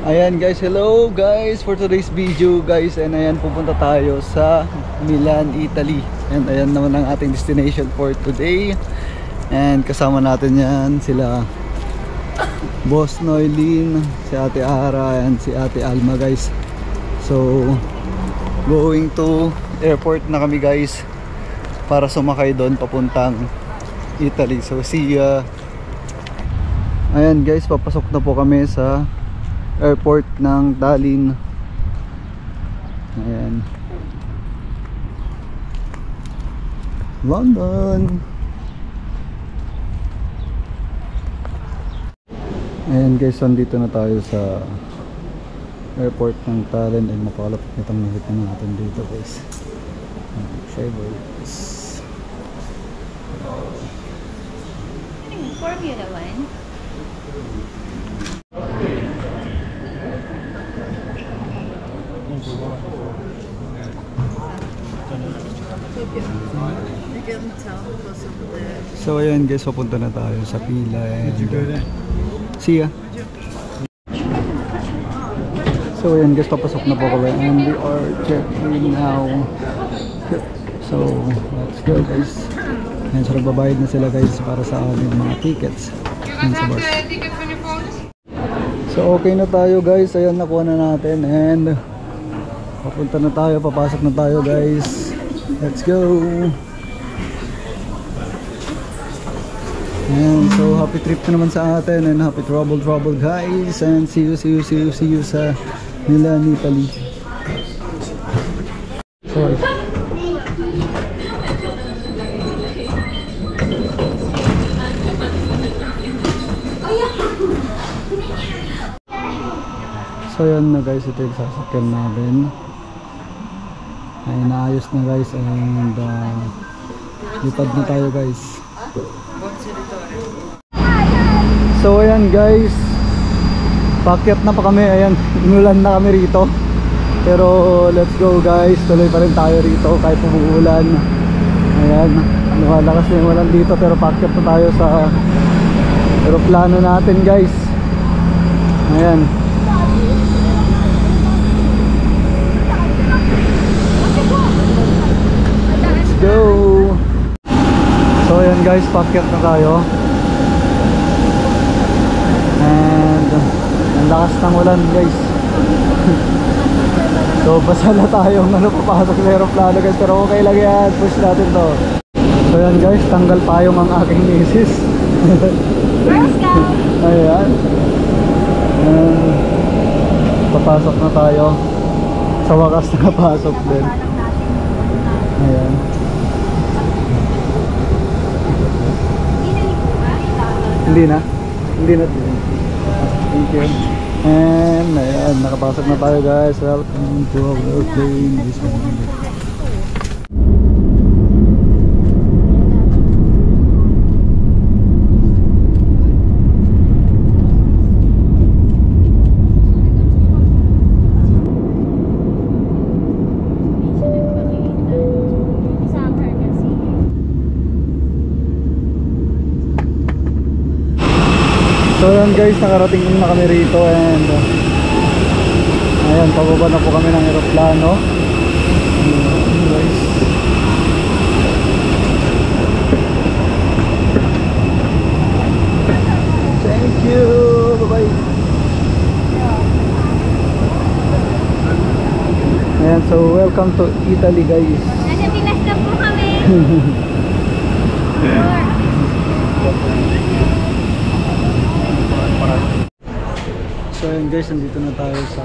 Ayan guys, hello guys for today's video guys. And ayan, pupunta tayo sa Milan, Italy. And ayan naman ang ating destination for today. And kasama natin yan sila Boss Noylin, si Ate Ara, and si Ate Alma guys. So going to airport na kami guys para sumakay doon papuntang Italy. So see ya. Ayan guys, papasok na po kami sa airport ng Tallinn. Ayan, London. Ayan guys, nandito na tayo sa airport ng Tallinn. Ay napakalapit nitong nakita natin dito guys. Favorites. Formula 1. So ayan guys, papunta na tayo sa pila and see ya. So ayan guys, papasok na po kami and we are checking now. So let's go guys. Ayan, so nagbabayad na sila guys para sa aming mga tickets. Ayan, sa bus. So okay na tayo guys, ayan, nakuha na natin and papunta na tayo, papasok na tayo guys. Let's go. And so happy trip na naman sa atin and happy travel guys, and see you sa Milan, Italy. Sorry. So yan na guys, ito yung sasakyan natin. Ay naayos na guys and lipad na tayo guys. So ayan guys, pakyat na pa kami. Ayan, inulan na kami rito. Pero let's go guys, tuloy pa rin tayo rito kahit umuulan. Ayan, lumalakas na yung ulan dito pero pakyat na tayo sa aeroplano natin guys. Ayan, let's go. So ayan guys, pakyat na tayo. And ang lakas ng ulan guys. So basa na tayong papasok sa aeroplano guys, pero okay lang yan, push natin to. So yan guys, tanggal payong ang aking misis. Ayan, and papasok na tayo. Sa wakas nakapasok din. Ayan. Hindi na. Thank you. And ayan, nakapasok na tayo guys. Welcome to our plane this morning. So yan guys, nakarating na kami rito and ayan, pababa na po kami ng aeroplano. Guys, thank you, bye bye. Ayan, so welcome to Italy guys. Nasa Pinas na po kami. So ayun guys, nandito na tayo sa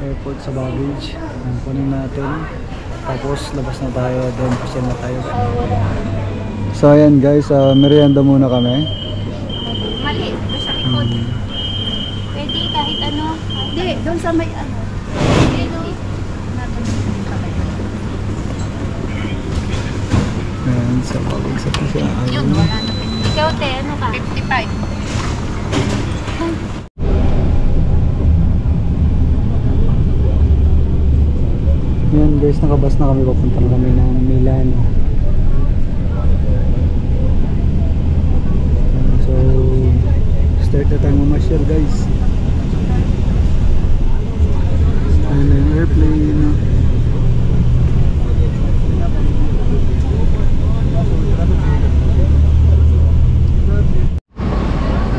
airport sa baggage. Ang kunin natin. Tapos labas na tayo, then pasyal na tayo. So ayan guys, merienda muna kami. Mali, doon sa likod. Pwede kahit ano. Hindi, doon sa may ano. Ayan, sa baggage sa pasyal. Yun, wala na. Ikaw te, ano ka? 55. Yan guys, nakabas na kami, papunta na kami ng Milan. So start na tayo mamasyal guys. airplane.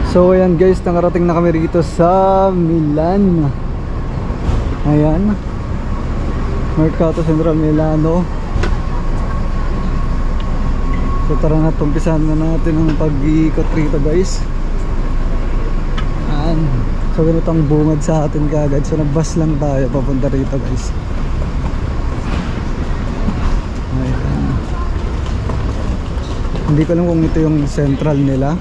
So ayan guys, nakarating na kami rito sa Milan. Ayan, Mercato Central Milano. So tara na, tumpisahan na natin ang pag-iikot rito guys. Ayan, so ganitong bungad sa atin kagad. So nag-bus lang tayo papunta rito guys. Ayan, hindi ko alam kung ito yung central nila.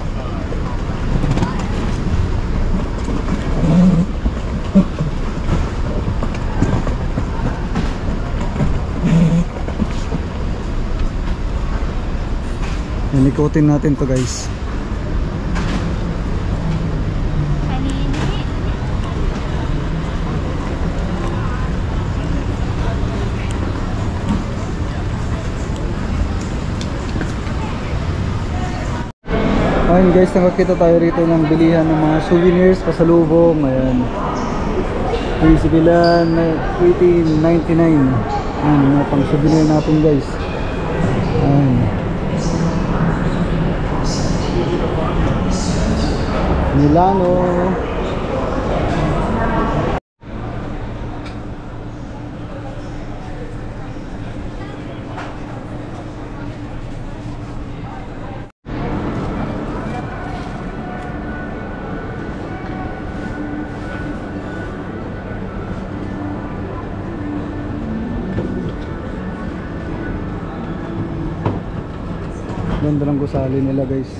Yan, ikutin natin to guys. Ayun guys, nakakita tayo rito ng bilihan ng mga souvenirs, pasalubong. Ayan, Easy Milan 1899. Ayan, mga pang souvenir natin guys. Ayan, Milano. Ganda ng gusali nila guys.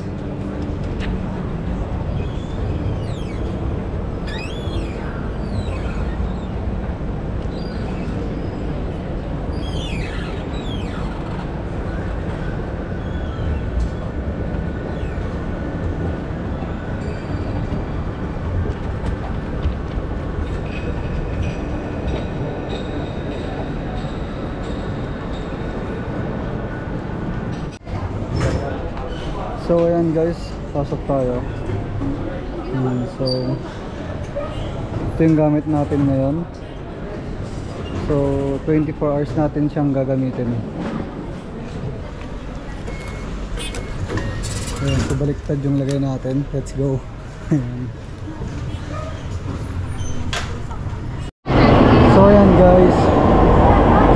So ayan guys, pasok tayo. So ito yung gamit natin ngayon. So 24 hours natin siyang gagamitin. Ayan, so baliktad yung lagay natin. Let's go. So ayan guys,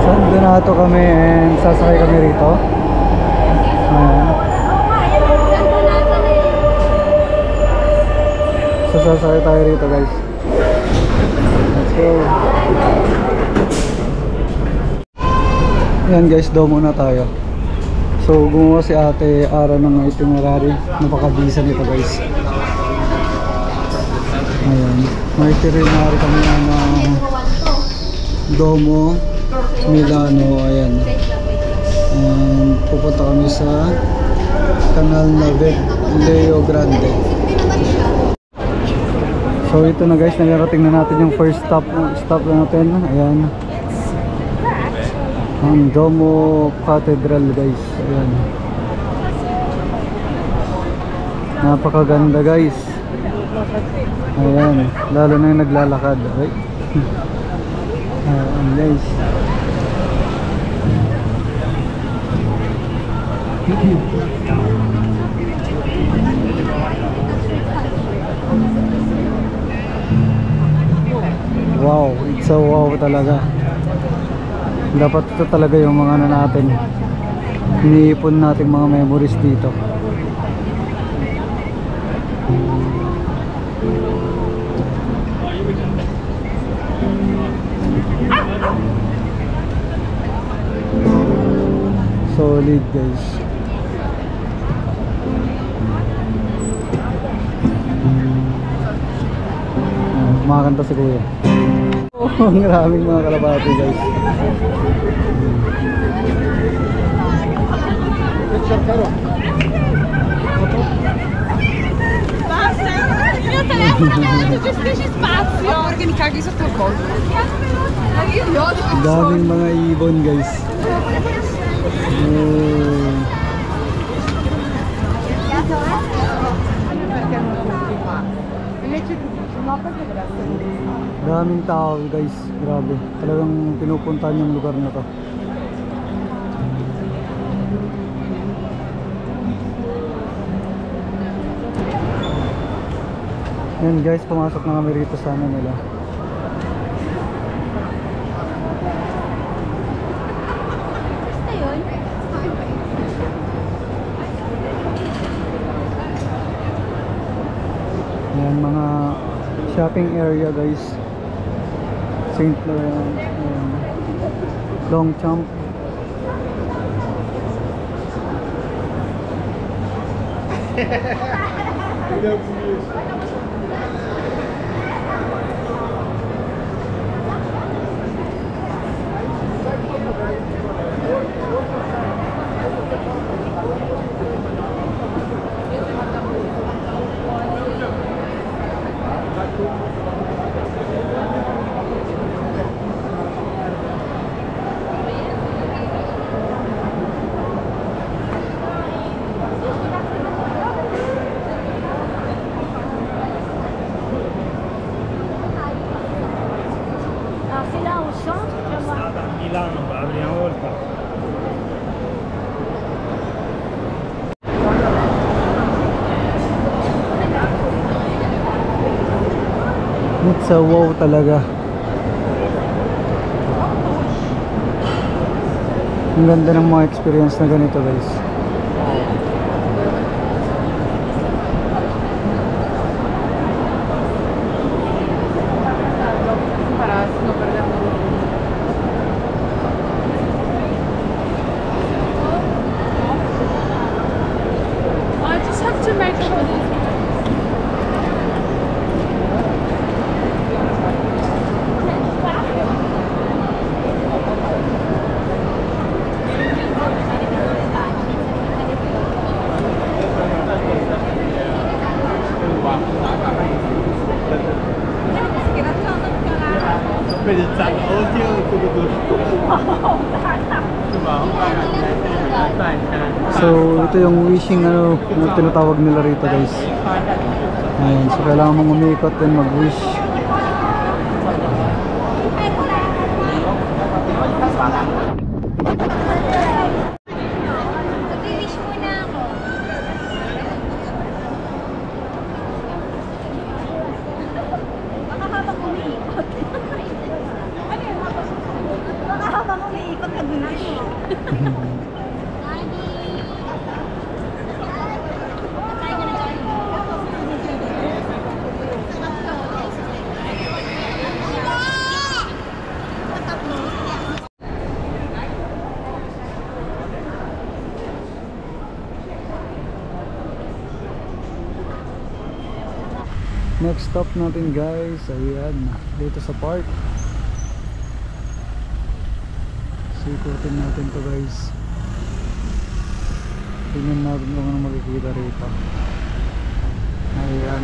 San Donato kami and sasakay kami rito. Ayan, so sasakay tayo rito guys. Let's go. Yan guys, daw muna tayo. So gumawa si ate Ara ng itinerary. Napakabisa nito guys. Ayan, may itinerary kami ng Domo Milano. Ayan, and pupunta kami sa Canal Leo Grande. So ito na guys, nagarating na natin yung first stop natin. Ayan, ang Domo Cathedral guys. Ayan, napakaganda guys. Ayan, lalo na yung naglalakad. Okay? Ayan guys. Wow, it's so wow talaga. Dapat ito talaga yung mga ano natin, iniipon natin mga memories dito. Solid guys. Kumakanta si kuya. Ang maraming mga kalabati guys. Il mio telefono non gestisci spazio perché mi caghi sotto il collo. Daming mga ibon guys. Perché non tutti qua. Invece tu dici Daming tao guys, grabe. Talagang pinupuntahan yung lugar na to. Yan guys, pumasok na kami rito sa ano nila. Basta yun. Yan mga shopping area guys. St. Laurent, Longchamp. Sila au centre, Stata a Milano per la prima volta. It's a wow talaga. Ang ganda ng mga experience na ganito guys. I just have to make sure that So ito yung wishing ano na tinatawag nila rito guys. Ayan, so kailangan mong umikot then mag-wish. Mag-wish muna ako. Baka habang umiikot. Ano yun? Baka habang umiikot nag-wish. Next stop natin guys, ayan, dito sa park. Sikutin natin to guys. Tingnan natin kung ano makikita rito. Ayan,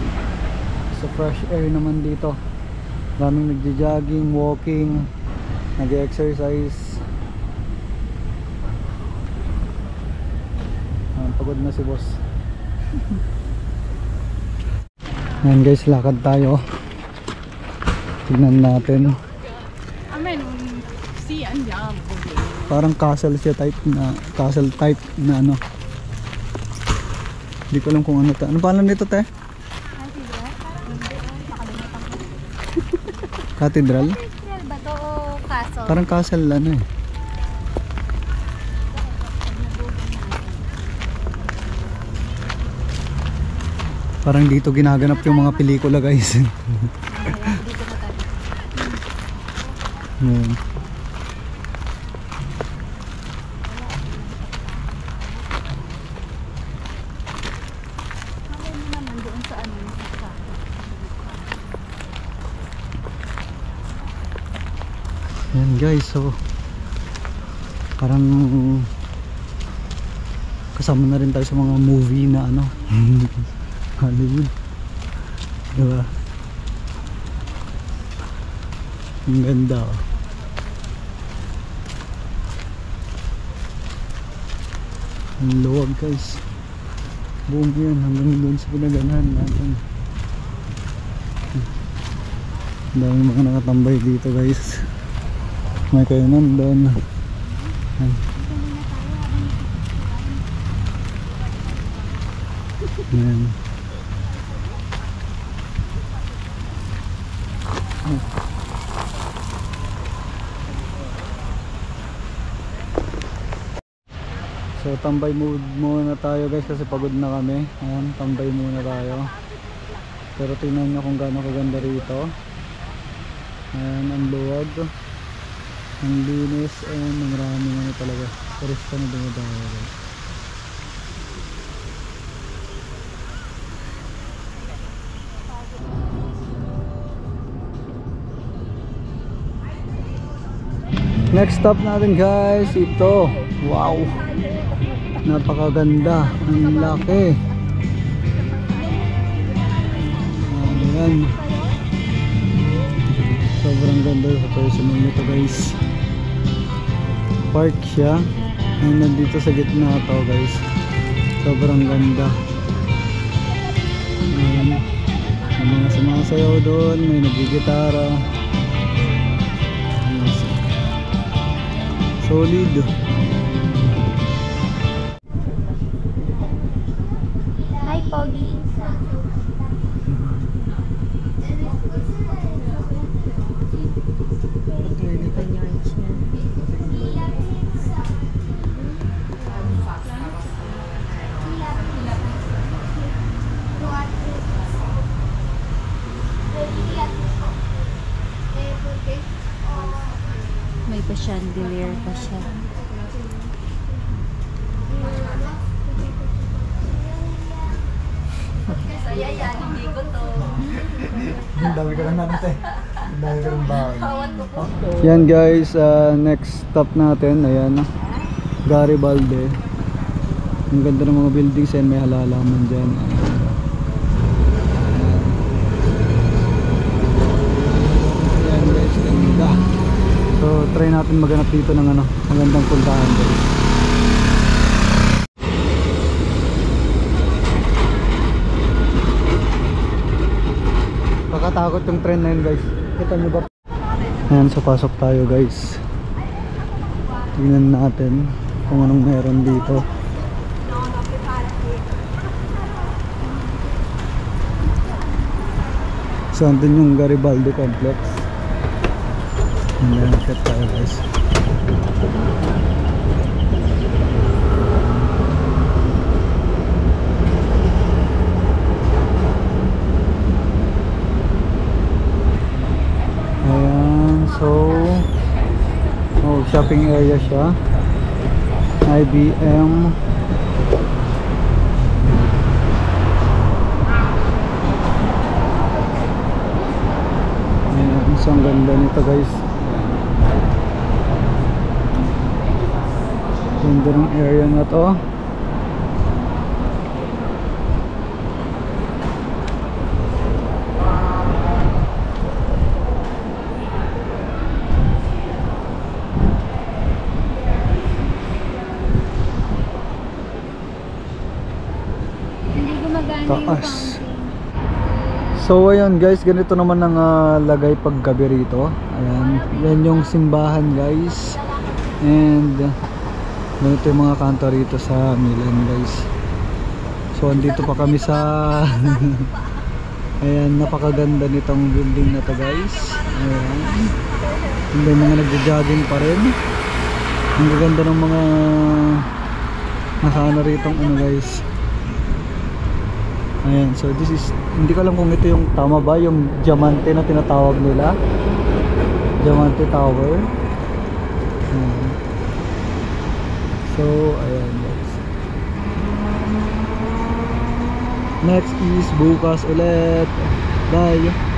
sa fresh air naman dito. Daming nagja-jogging, walking, nag-exercise. Pagod na si boss. Ayan guys, lakad tayo. Tignan natin. Amen. Si andiamo. Parang castle siya type na ano. Hindi ko alam kung ano to. Ano pangalan nito, te? Cathedral? Cathedral ba to o castle? Parang castle ano eh. Parang dito ginaganap yung mga pelikula guys. Dito na tayo. Ayan. Naman doon sa ano yung sa Ayan guys, so parang kasama na rin tayo sa mga movie na ano. Hollywood, diba? Ang ganda oh. Ang luwag guys, buong yan hanggang doon sa pinaganahan natin. Dami mga nakatambay dito guys. May kainan doon. Yan. Yan. So tambay mood muna tayo guys kasi pagod na kami. Ayan, tambay muna tayo. Pero tingnan nyo kung gaano kaganda rito. Ayan, ang luwag, ang linis, and maraming ano talaga. Turista na dumadayo guys. Next stop natin guys, ito. Wow, napakaganda, ang laki. Ayan, sobrang ganda sa personal nito guys. Park siya, and nandito sa gitna to guys. Sobrang ganda. Ayan, may mga sumasayaw doon, may nagigitara. Solid. Hi, Pogi. May pa-chandelier pa siya. Ang dami ka lang natin. Ang dami ka lang baon. Yan guys, next stop natin, ayan, Garibaldi. Ang ganda ng mga buildings and may halalaman dyan. Ayan guys, ganda. So try natin maghanap dito ng ano, magandang puntahan guys. Takot yung trend na yun guys. Kita nyo ba? Ayan, so pasok tayo guys. Tingnan natin kung anong meron dito. So andun yung Garibaldi complex. Ayan, check tayo guys. So, shopping area siya. IBM. Ayan, isang ganda nito guys. Ganda ng area na to. Taas. So ayun guys, ganito naman ang lagay paggabi rito. Ayan, yan yung simbahan guys. And ganito yung mga kanto rito sa Milan guys. So andito pa kami sa ayan, napakaganda nitong building na to guys. Ayan, may mga nagja-jogging pa rin. Ang ganda ng mga nakaano rito ano guys. Ayan, so this is, hindi ko alam kung ito yung tama ba, yung diamante na tinatawag nila. Diamante Tower. Ayan. So, ayan guys. Next is bukas ulit. Bye!